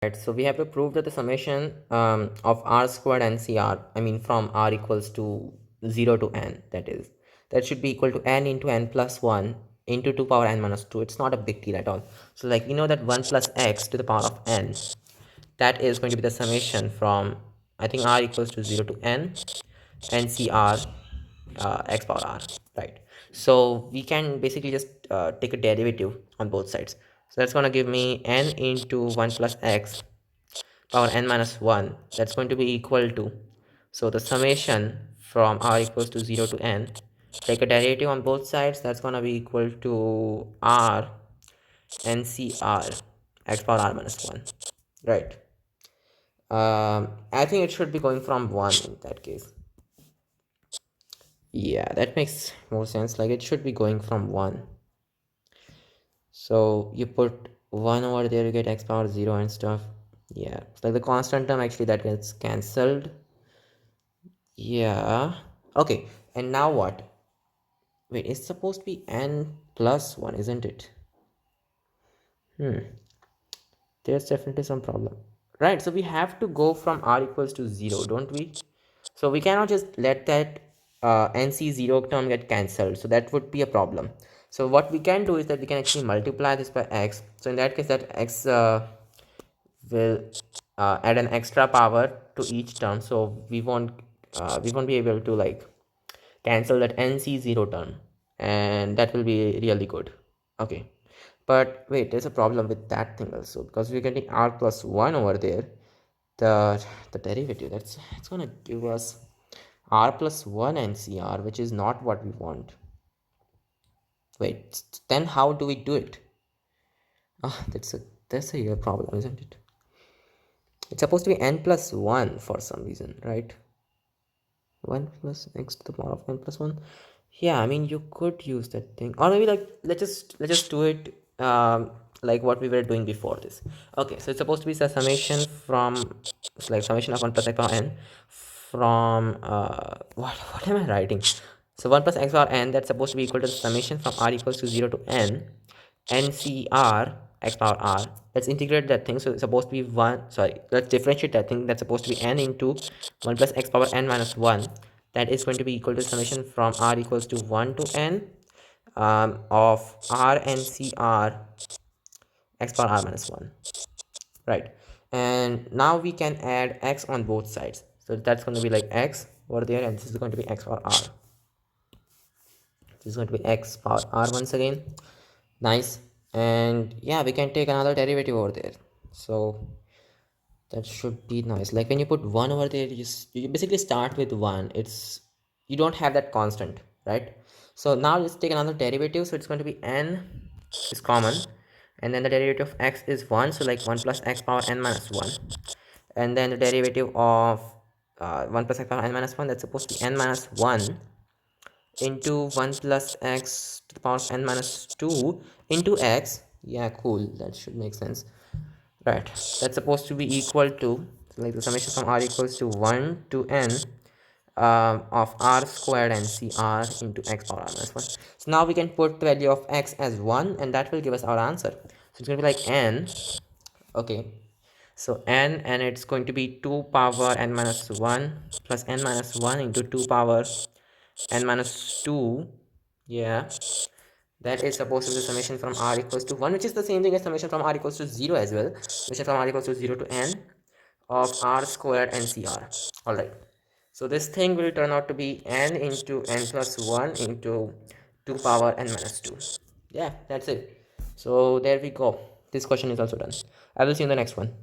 Right, so we have to prove that the summation of r squared ncr, I mean from r equals to 0 to n, that should be equal to n into n plus 1 into 2 power n minus 2. It's not a big deal at all. So like we know that 1 plus x to the power of n, that is going to be the summation from, I think, r equals to 0 to n ncr x power r, right? So we can basically just take a derivative on both sides. So that's going to give me n into 1 plus x power n minus 1, that's going to be equal to, so the summation from r equals to 0 to n, take a derivative on both sides, that's going to be equal to r ncr x power r minus 1, right? I think it should be going from 1 in that case. Yeah, that makes more sense. Like it should be going from 1. So you put 1 over there, you get x power 0 and stuff. Yeah, it's like the constant term actually that gets cancelled. Yeah. Okay, and now what? Wait, it's supposed to be n plus 1, isn't it? There's definitely some problem. Right, so we have to go from r equals to 0, don't we? So we cannot just let that nc0 term get cancelled. So that would be a problem. So what we can do is that we can actually multiply this by x. So in that case, that x will add an extra power to each term. So we won't be able to like cancel that nc0 term, and that will be really good. Okay, but wait, there's a problem with that thing also, because we're getting r plus 1 over there. The derivative, that's it's gonna give us r plus 1 ncr, which is not what we want. Wait, then how do we do it? Ah, that's a real problem, isn't it? It's supposed to be n plus 1 for some reason, right? 1 plus x to the power of n plus 1. Yeah, I mean, you could use that thing, or maybe like let's just do it like what we were doing before this. Okay, so it's supposed to be a summation from, it's like summation of 1 plus x power n from what am I writing? So 1 plus x power n, that's supposed to be equal to the summation from r equals to 0 to n ncr x power r. Let's integrate that thing. So it's supposed to be 1, sorry, let's differentiate that thing. That's supposed to be n into 1 plus x power n minus 1. That is going to be equal to summation from r equals to 1 to n of r ncr x power r minus 1, right? And now we can add x on both sides. So that's going to be like x over there, and this is going to be x power r. This is going to be x power r once again. Nice. And yeah, we can take another derivative over there. So that should be nice. Like when you put 1 over there, you basically start with 1. You don't have that constant, right? So now let's take another derivative. So it's going to be n is common, and then the derivative of x is 1, so like 1 plus x power n minus 1, and then the derivative of 1 plus x power n minus 1, that's supposed to be n minus 1 into 1 plus x to the power of n minus 2 into x. Yeah, cool, that should make sense, right? That's supposed to be equal to, like, the summation from r equals to 1 to n of r squared and cr into x power r minus 1. So now we can put the value of x as 1, and that will give us our answer. So it's going to be like n, okay, so n, and it's going to be 2 power n minus 1 plus n minus 1 into 2 power n minus 2. Yeah, that is supposed to be the summation from r equals to 1, which is the same thing as summation from r equals to 0 as well. Summation from r equals to 0 to n of r squared and cr. All right, so this thing will turn out to be n into n plus 1 into 2 power n minus 2. Yeah, that's it. So there we go. This question is also done. I will see you in the next one.